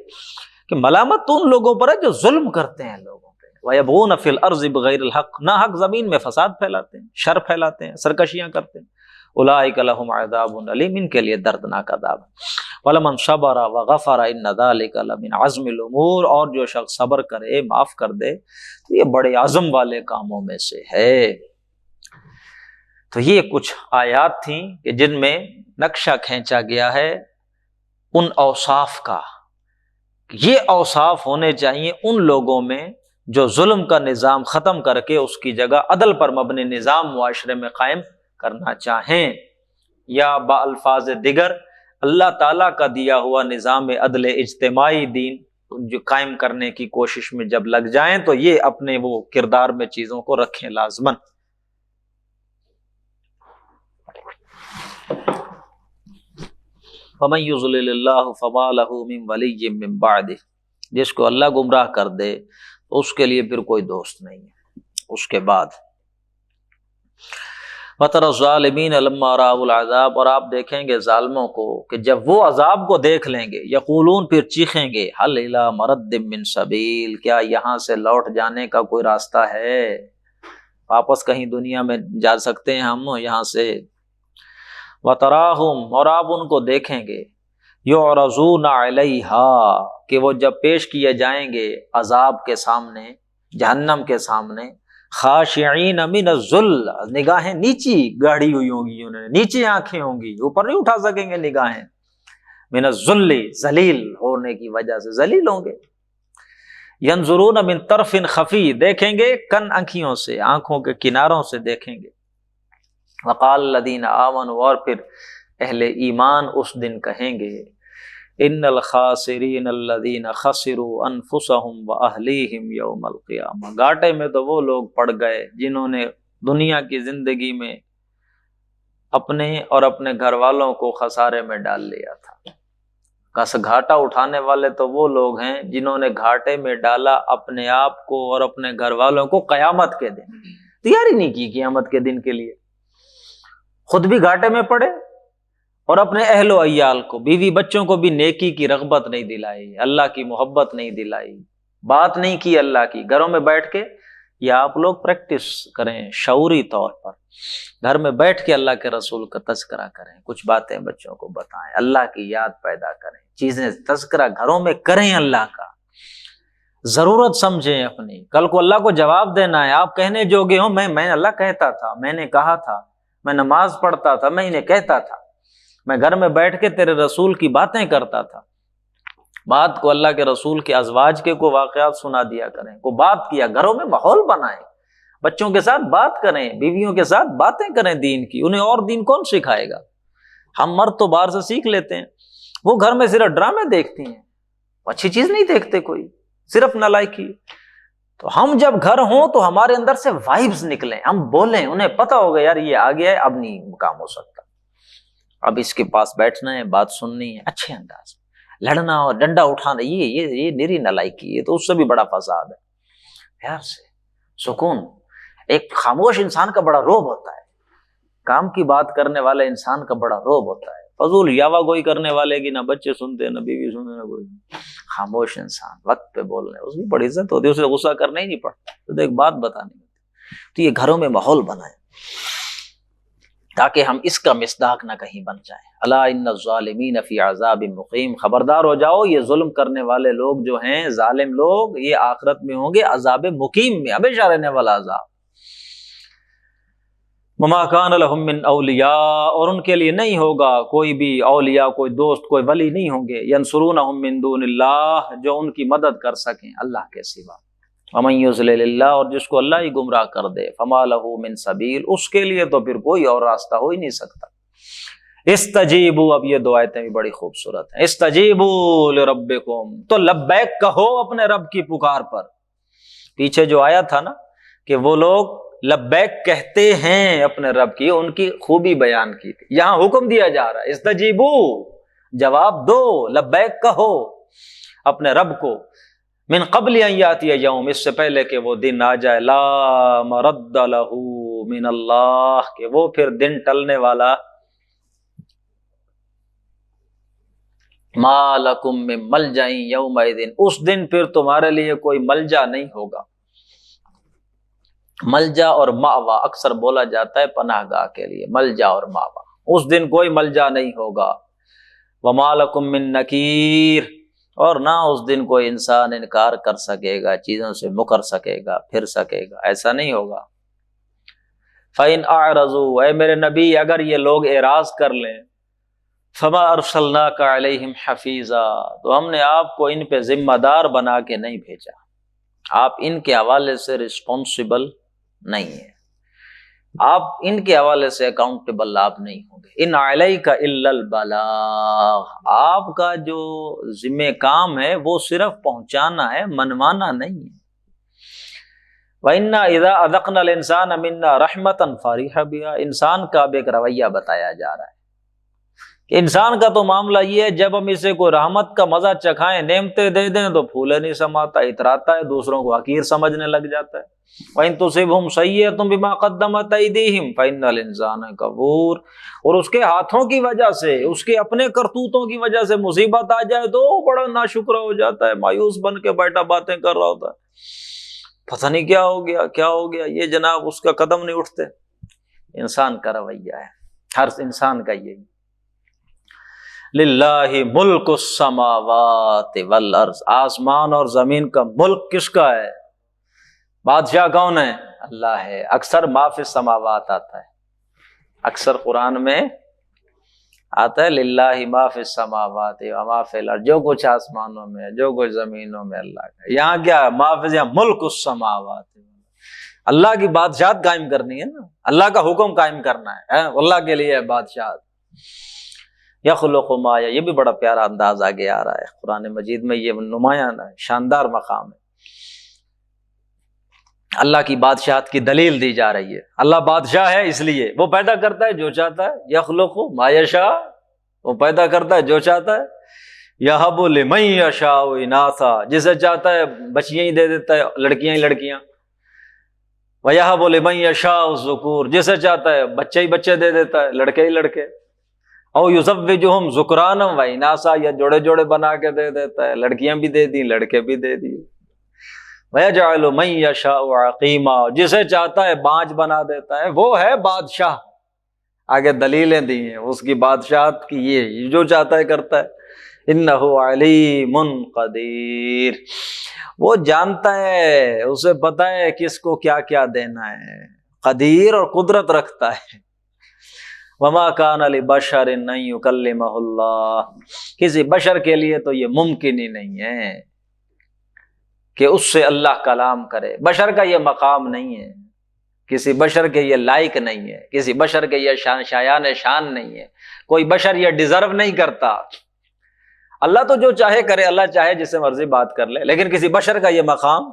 کہ ملامت تو ان لوگوں پر ہے جو ظلم کرتے ہیں لوگوں پہ، وَيَبْغُونَ فِي الْأَرْضِ بِغَيْرِ الْحَقِّ، ناحق زمین میں فساد پھیلاتے ہیں، شر پھیلاتے ہیں، سرکشیاں کرتے ہیں۔ اولئک لہم عذاب علیم، ان کے لیے دردناک عذاب ہے۔ وَلَمَنْ صَبَرَ وَغَفَرَ إِنَّ ذَلِكَ لَمِنْ عَزْمِ الْأُمُورِ، اور جو شخص صبر کرے، معاف کر دے، تو یہ بڑے عزم والے کاموں میں سے ہے۔ تو یہ کچھ آیات تھیں کہ جن میں نقشہ کھینچا گیا ہے ان اوصاف کا، یہ اوصاف ہونے چاہیے ان لوگوں میں جو ظلم کا نظام ختم کر کے اس کی جگہ عدل پر مبنی نظام معاشرے میں قائم کرنا چاہیں، یا بالفاظ دیگر اللہ تعالیٰ کا دیا ہوا نظام عدل اجتماعی دین جو قائم کرنے کی کوشش میں جب لگ جائیں تو یہ اپنے وہ کردار میں چیزوں کو رکھیں لازماً۔ فَمَن يُضْلِلِ اللَّهُ فَمَا لَهُ مِن وَلِيٍّ مِّن بَعْدِهِ، جس کو اللہ گمراہ کر دے تو اس کے لیے پھر کوئی دوست نہیں ہے اس کے بعد۔ وَتَرَى الظَّالِمِينَ لَمَّا رَأَوُا الْعَذَابَ، اور آپ دیکھیں گے ظالموں کو کہ جب وہ عذاب کو دیکھ لیں گے، یقولون، پھر چیخیں گے، هَلْ إِلَىٰ مَرَدٍّ مِّن سَبِيلٍ، کیا یہاں سے لوٹ جانے کا کوئی راستہ ہے؟ واپس کہیں دنیا میں جا سکتے ہیں ہم یہاں سے؟ وَتَرَاهُمْ، اور آپ ان کو دیکھیں گے، يُعْرَضُونَ عَلَيْهَا، کہ وہ جب پیش کیے جائیں گے عذاب کے سامنے، جہنم کے سامنے، خاشعین من الذل، نگاہیں نیچی گاڑی ہوئی ہوں گی، انہوں نے نیچی آنکھیں ہوں گی، اوپر نہیں اٹھا سکیں گے نگاہیں، من الذل، ذلیل ہونے کی وجہ سے ذلیل ہوں گے۔ ینظرون من طرف خفی، دیکھیں گے کن آنکھیوں سے، آنکھوں کے کناروں سے دیکھیں گے۔ وقال الذین آمنوا، اور پھر اہل ایمان اس دن کہیں گے، ان الخاسرین الذین خسروا انفسهم واہلیہم یوم القیامہ، گھاٹے میں تو وہ لوگ پڑ گئے جنہوں نے دنیا کی زندگی میں اپنے اور اپنے گھر والوں کو خسارے میں ڈال لیا تھا۔ کس گھاٹا اٹھانے والے تو وہ لوگ ہیں جنہوں نے گھاٹے میں ڈالا اپنے آپ کو اور اپنے گھر والوں کو قیامت کے دن، تیاری نہیں کی قیامت کے دن کے لیے، خود بھی گھاٹے میں پڑے اور اپنے اہل و عیال کو، بیوی بچوں کو بھی نیکی کی رغبت نہیں دلائی، اللہ کی محبت نہیں دلائی، بات نہیں کی اللہ کی۔ گھروں میں بیٹھ کے، یا آپ لوگ پریکٹس کریں شعوری طور پر، گھر میں بیٹھ کے اللہ کے رسول کا تذکرہ کریں، کچھ باتیں بچوں کو بتائیں، اللہ کی یاد پیدا کریں، چیزیں تذکرہ گھروں میں کریں، اللہ کا ضرورت سمجھیں اپنی، کل کو اللہ کو جواب دینا ہے۔ آپ کہنے جوگے ہوں، میں اللہ کہتا تھا، میں نے کہا تھا، میں نماز پڑھتا تھا، میں انہیں کہتا تھا، میں گھر میں بیٹھ کے تیرے رسول کی باتیں کرتا تھا۔ بات کو اللہ کے رسول کے ازواج کے کو واقعات سنا دیا کریں، کو بات کیا، گھروں میں ماحول بنائیں، بچوں کے ساتھ بات کریں، بیویوں کے ساتھ باتیں کریں دین کی، انہیں اور دین کون سکھائے گا؟ ہم مرد تو باہر سے سیکھ لیتے ہیں، وہ گھر میں صرف ڈرامے دیکھتی ہیں، اچھی چیز نہیں دیکھتے کوئی، صرف نالائکی۔ تو ہم جب گھر ہوں تو ہمارے اندر سے وائبز نکلیں، ہم بولیں، انہیں پتہ ہوگا یار یہ آ گیا ہے، اب نہیں کام ہو سکتا، اب اس کے پاس بیٹھنا ہے، بات سننی ہے اچھے انداز میں، لڑنا اور ڈنڈا اٹھانا یہ نری نالائکی ہے، تو اس سے بھی بڑا فساد ہے۔ پیار سے سکون، ایک خاموش انسان کا بڑا روب ہوتا ہے، کام کی بات کرنے والے انسان کا بڑا روب ہوتا ہے، فضول یاوا گوئی کرنے والے کی نہ بچے سنتے نہ بیوی سنتے نہ کوئی، خاموش انسان وقت پہ بولنے اس کی بڑی عزت ہوتی ہے، اسے غصہ کرنا ہی نہیں پڑتا، تو ایک بات بتانی ہوتی، تو یہ گھروں میں ماحول بنائیں تاکہ ہم اس کا مصداق نہ کہیں بن جائیں۔ الا ان الظالمین فی عذاب مقیم، خبردار ہو جاؤ یہ ظلم کرنے والے لوگ جو ہیں، ظالم لوگ، یہ آخرت میں ہوں گے عذاب مقیم میں، ہمیشہ رہنے والا عذاب۔ وما کان لهم من اولیاء، اور ان کے لیے نہیں ہوگا کوئی بھی اولیاء، کوئی دوست، کوئی ولی نہیں ہوں گے، ینصرونہم من دون اللہ، جو ان کی مدد کر سکیں اللہ کے سوا۔ ومن یضلل اللہ، اور جس کو اللہ ہی گمراہ کر دے، فما لہ من سبیل، اس کے لیے تو پھر کوئی اور راستہ ہو ہی نہیں سکتا۔ استجیبوا، اب یہ دو آیتیں بھی بڑی خوبصورت ہیں، استجیبوا لربکم، تو لبیک کہو اپنے رب کی پکار پر۔ پیچھے جو آیا تھا نا کہ وہ لوگ لبیک کہتے ہیں اپنے رب کی، ان کی خوبی بیان کی تھی، یہاں حکم دیا جا رہا ہے استجیبو، جواب دو، لبیک کہو اپنے رب کو، من قبل ان یاتی یوم، اس سے پہلے کہ وہ دن آ جائے، لا مرد لہ من اللہ، کہ وہ پھر دن ٹلنے والا، ما لکم من ملجأ یومئذ، اس دن پھر تمہارے لیے کوئی ملجا نہیں ہوگا۔ ملجا اور مأوا اکثر بولا جاتا ہے پناہ گاہ کے لیے، ملجا اور مأوا، اس دن کوئی ملجا نہیں ہوگا۔ وما لکم من نکیر، اور نہ اس دن کوئی انسان انکار کر سکے گا، چیزوں سے مکر سکے گا، پھر سکے گا، ایسا نہیں ہوگا۔ فَإِنْ أَعْرَضُوا، اے میرے نبی اگر یہ لوگ اعراض کر لیں، فَمَا أَرْسَلْنَاكَ عَلَيْهِمْ حَفِيظًا، تو ہم نے آپ کو ان پہ ذمہ دار بنا کے نہیں بھیجا، آپ ان کے حوالے سے رسپانسبل نہیں ہے، آپ ان کے حوالے سے اکاؤنٹیبل آپ نہیں ہوں گے۔ ان علیک الا البلاغ، آپ کا جو ذمہ کام ہے وہ صرف پہنچانا ہے، منوانا نہیں ہے۔ وَإِنَّا إِذَا أَذَقْنَا الْإِنسَانَ مِنَّا رَحْمَةً فَرِحَ بِهَا، انسان کا اب ایک رویہ بتایا جا رہا ہے کہ انسان کا تو معاملہ یہ ہے، جب ہم اسے کوئی رحمت کا مزہ چکھائیں، نعمتیں دے دیں تو پھولے نہیں سماتا، اتراتا ہے، دوسروں کو حقیر سمجھنے لگ جاتا ہے۔ وَإِن تُصِبْهُمْ سَيِّئَةٌ بِمَا قَدَّمَتْ أَيْدِيهِمْ فَإِنَّ الْإِنسَانَ كَفُورٌ، اور اس کے ہاتھوں کی وجہ سے، اس کے اپنے کرتوتوں کی وجہ سے مصیبت آ جائے تو بڑا ناشکرا ہو جاتا ہے، مایوس بن کے بیٹھا باتیں کر رہا ہوتا ہے، پتہ نہیں کیا ہو گیا کیا ہو گیا، یہ جناب اس کا قدم نہیں اٹھتے۔ انسان کا رویہ ہے، ہر انسان کا یہی۔ للہ ملک السماوات والارض، آسمان اور زمین کا ملک کس کا ہے؟ بادشاہ کون ہے؟ اللہ ہے۔ اکثر ما فی السماوات آتا ہے، اکثر قرآن میں آتا ہے للہ ما فی السماوات وما فی الارض، جو کچھ آسمانوں میں ہے، جو کچھ زمینوں میں اللہ کا۔ یہاں کیا ہے؟ ما فی، یہاں ملک السماوات، اللہ کی بادشاہت قائم کرنی ہے نا، اللہ کا حکم قائم کرنا ہے، اللہ کے لیے ہے بادشاہت۔ یخلق ما، یہ بھی بڑا پیارا انداز آگے آ رہا ہے قرآن مجید میں، یہ نمایاں شاندار مقام ہے، اللہ کی بادشاہت کی دلیل دی جا رہی ہے۔ اللہ بادشاہ ہے اس لیے وہ پیدا کرتا ہے جو چاہتا ہے، یخلق ما یشاء، وہ پیدا کرتا ہے جو چاہتا ہے، یہب لمن یشاء اناثا، جسے چاہتا ہے بچیاں ہی دے دیتا ہے، لڑکیاں ہی لڑکیاں، ویہب لمن یشاء الذکور، جسے چاہتا ہے بچے ہی بچے دے دیتا ہے، لڑکے ہی لڑکے، او یزوجہم ذکرانا و اناثا، یا جوڑے جوڑے بنا کے دے دیتا ہے، لڑکیاں بھی دے دی لڑکے بھی دے دیے، وَيَجْعَلُ مَن يَشَاءُ عَقِيمًا، جسے چاہتا ہے بانج بنا دیتا ہے، وہ ہے بادشاہ۔ آگے دلیلیں دی ہیں اس کی بادشاہت کی، یہ جو چاہتا ہے کرتا ہے۔ إِنَّهُ عَلِيمٌ قَدِيرٌ، وہ جانتا ہے، اسے پتہ ہے کس کو کیا کیا دینا ہے، قدیر اور قدرت رکھتا ہے۔ وَمَا كَانَ لِبَشَرٍ أَن يُكَلِّمَهُ اللَّهُ، کسی بشر کے لیے تو یہ ممکن ہی نہیں ہے کہ اس سے اللہ کلام کرے، بشر کا یہ مقام نہیں ہے، کسی بشر کے یہ لائق نہیں ہے، کسی بشر کے یہ شایان شان نہیں ہے، کوئی بشر یہ ڈیزرو نہیں کرتا۔ اللہ تو جو چاہے کرے، اللہ چاہے جس سے مرضی بات کر لے، لیکن کسی بشر کا یہ مقام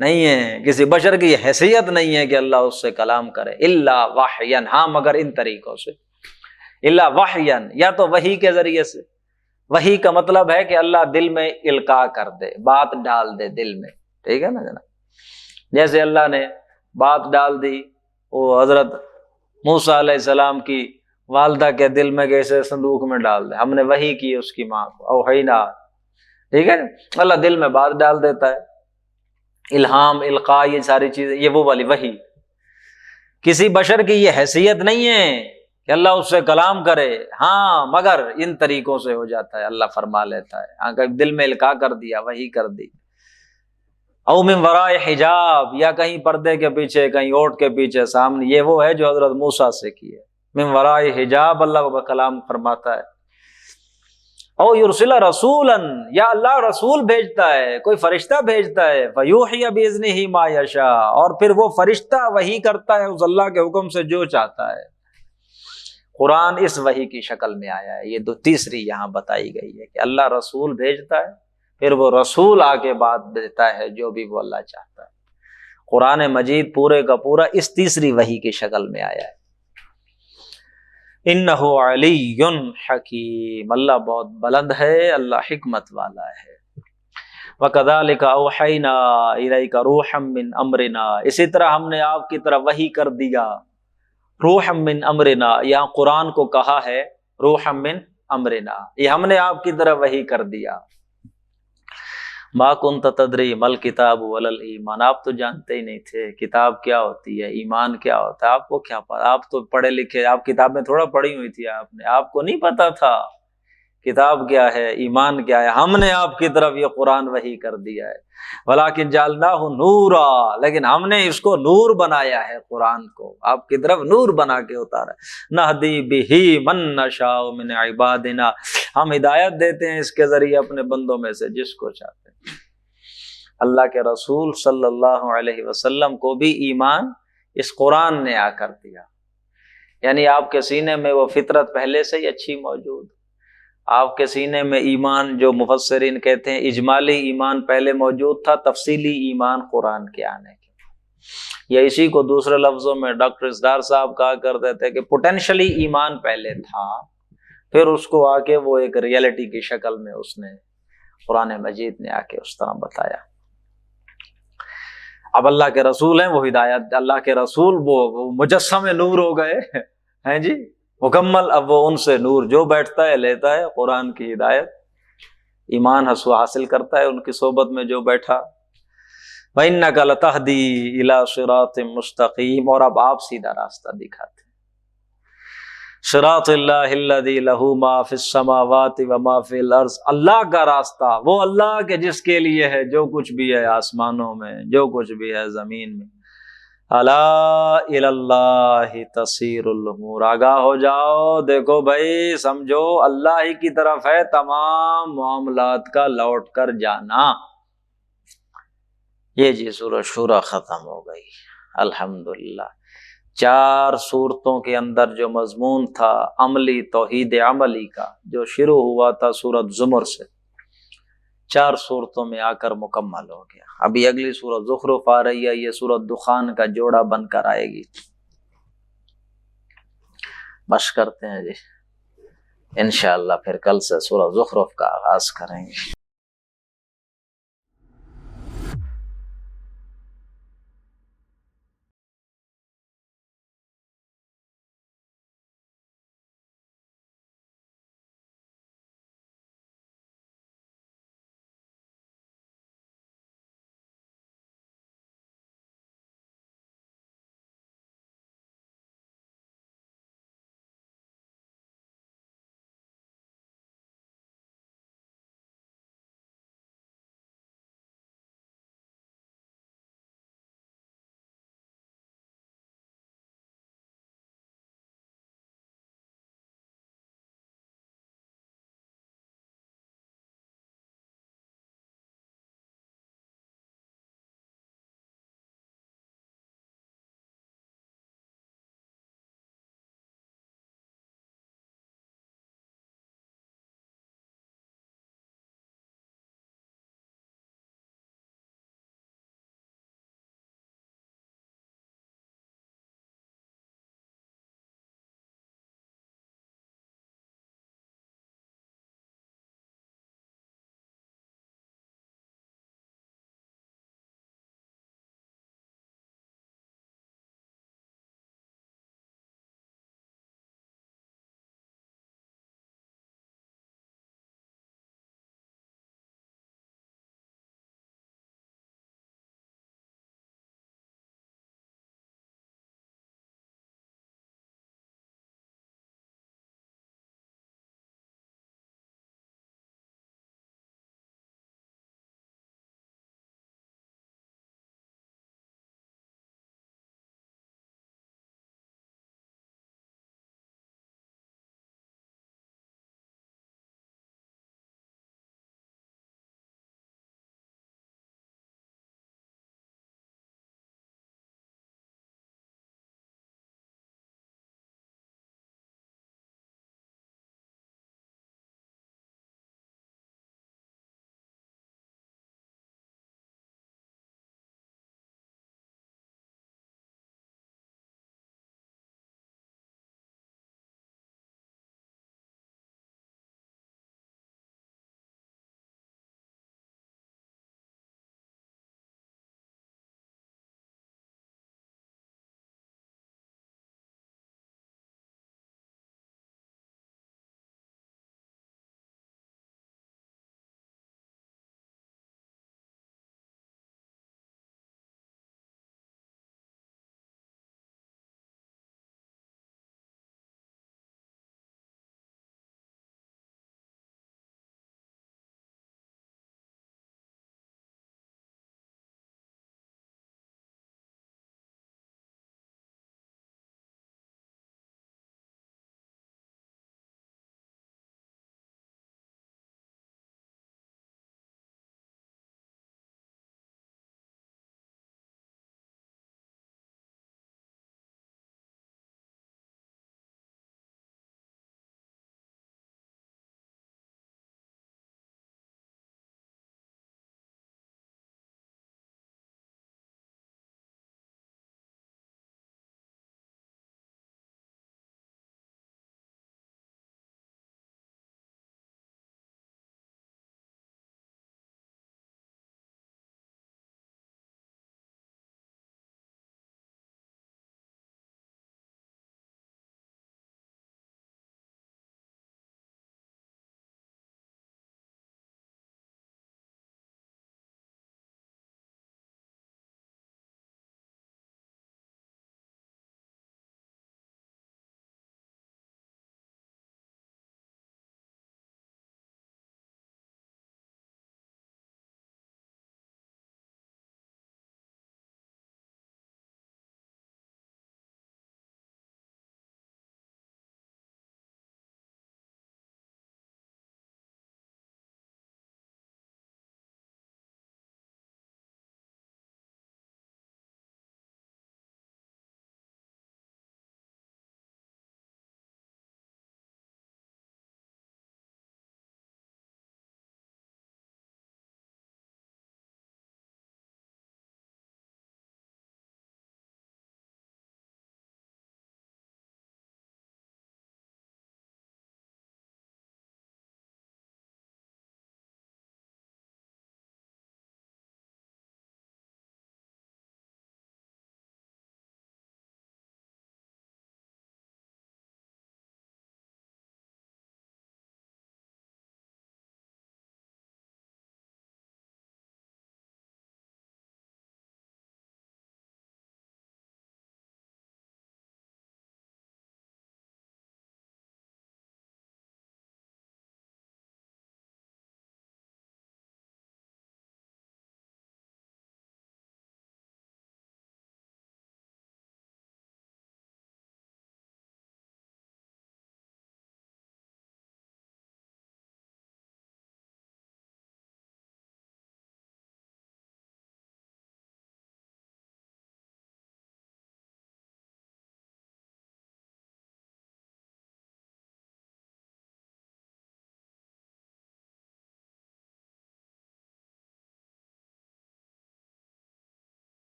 نہیں ہے، کسی بشر کی حیثیت نہیں ہے کہ اللہ اس سے کلام کرے، الا وحیا، ہاں مگر ان طریقوں سے، الا وحیا، یا تو وحی کے ذریعے سے۔ وحی کا مطلب ہے کہ اللہ دل میں القاء کر دے، بات ڈال دے دل میں، ٹھیک ہے نا جناب؟ جیسے اللہ نے بات ڈال دی وہ حضرت موسیٰ علیہ السلام کی والدہ کے دل میں، کیسے صندوق میں ڈال دے، ہم نے وحی کی اس کی ماں کو، اوحینا، ٹھیک ہے، اللہ دل میں بات ڈال دیتا ہے، الہام، القاء، یہ ساری چیزیں، یہ وہ والی وحی۔ کسی بشر کی یہ حیثیت نہیں ہے کہ اللہ اس سے کلام کرے، ہاں مگر ان طریقوں سے ہو جاتا ہے، اللہ فرما لیتا ہے، ہاں کہیں دل میں القاء کر دیا، وحی کر دی، او من وراء حجاب، یا کہیں پردے کے پیچھے، کہیں اوٹ کے پیچھے، سامنے، یہ وہ ہے جو حضرت موسیٰ سے کی ہے، من وراء حجاب، اللہ کو کلام فرماتا ہے۔ او یرسل رسولا، یا اللہ رسول بھیجتا ہے، کوئی فرشتہ بھیجتا ہے، فیوحی باذنہ ما یشاء، اور پھر وہ فرشتہ وحی کرتا ہے اس اللہ کے حکم سے جو چاہتا ہے۔ قرآن اس وحی کی شکل میں آیا ہے، یہ تیسری یہاں بتائی گئی ہے کہ اللہ رسول بھیجتا ہے، پھر وہ رسول آ کے بات دیتا ہے جو بھی وہ اللہ چاہتا ہے۔ قرآن مجید پورے کا پورا اس تیسری وحی کی شکل میں آیا ہے۔ انہ علی حکیم، اللہ بہت بلند ہے، اللہ حکمت والا ہے۔ وَكَذَلِكَ أَوْحَيْنَا إِلَيْكَ رُوحًا مِّنْ أَمْرِنَا، اسی طرح ہم نے آپ کی طرف وحی کر دیا، روحًا مِّنْ أَمْرِنَا، یہاں قرآن کو کہا ہے روحًا مِّنْ أَمْرِنَا، یہ ہم نے آپ کی طرف وحی کر دیا۔ ما كنت تدری ما الکتاب ولا الایمان، آپ تو جانتے ہی نہیں تھے کتاب کیا ہوتی ہے، ایمان کیا ہوتا ہے، آپ کو کیا پتا، آپ تو پڑھے لکھے، آپ کتاب میں تھوڑا پڑھی ہوئی تھی، آپ کو نہیں پتا تھا کتاب کیا ہے، ایمان کیا ہے، ہم نے آپ کی طرف یہ قرآن وحی کر دیا ہے۔ ولیکن جعلناہ نورا، لیکن ہم نے اس کو نور بنایا ہے، قرآن کو آپ کی طرف نور بنا کے اتارا ہے۔ نہدی بہ من نشاء من عبادنا، ہم ہدایت دیتے ہیں اس کے ذریعے اپنے بندوں میں سے جس کو چاہتے ہیں۔ اللہ کے رسول صلی اللہ علیہ وسلم کو بھی ایمان اس قرآن نے آ کر دیا، یعنی آپ کے سینے میں وہ فطرت پہلے سے ہی اچھی موجود، آپ کے سینے میں ایمان، جو مفسرین کہتے ہیں اجمالی ایمان پہلے موجود تھا، تفصیلی ایمان قرآن کے آنے کے، یا اسی کو دوسرے لفظوں میں ڈاکٹر اسرار صاحب کہا کرتے تھے کہ پوٹینشلی ایمان پہلے تھا، پھر اس کو آ کے وہ ایک ریئلٹی کی شکل میں اس نے قرآن مجید نے آ کے اس طرح بتایا۔ اب اللہ کے رسول ہیں، وہ ہدایت، اللہ کے رسول وہ مجسم نور ہو گئے ہیں جی، مکمل، اب وہ ان سے نور جو بیٹھتا ہے لیتا ہے، قرآن کی ہدایت، ایمان حاصل کرتا ہے ان کی صحبت میں جو بیٹھا۔ وَإِنَّكَ لَتَهْدِي إِلَى صِرَاطٍ مُسْتَقِيمٍ، اور اب آپ سیدھا راستہ دکھاتے ہیں۔ صراط اللہ الذی لہ ما فی السماوات وما فی الارض، اللہ کا راستہ، وہ اللہ کے جس کے لیے ہے جو کچھ بھی ہے آسمانوں میں، جو کچھ بھی ہے زمین میں۔ الا الی اللہ تصیر الامور، آگاہ ہو جاؤ، دیکھو بھائی، سمجھو اللہ ہی کی طرف ہے تمام معاملات کا لوٹ کر جانا۔ یہ جی سورہ شورى ختم ہو گئی، الحمدللہ۔ 4 سورتوں کے اندر جو مضمون تھا عملی، توحید عملی کا، جو شروع ہوا تھا سورۃ زمر سے، 4 سورتوں میں آ کر مکمل ہو گیا۔ ابھی اگلی سورۃ زخرف آ رہی ہے، یہ سورۃ دخان کا جوڑا بن کر آئے گی۔ بس کرتے ہیں جی، انشاءاللہ پھر کل سے سورۃ زخرف کا آغاز کریں گے۔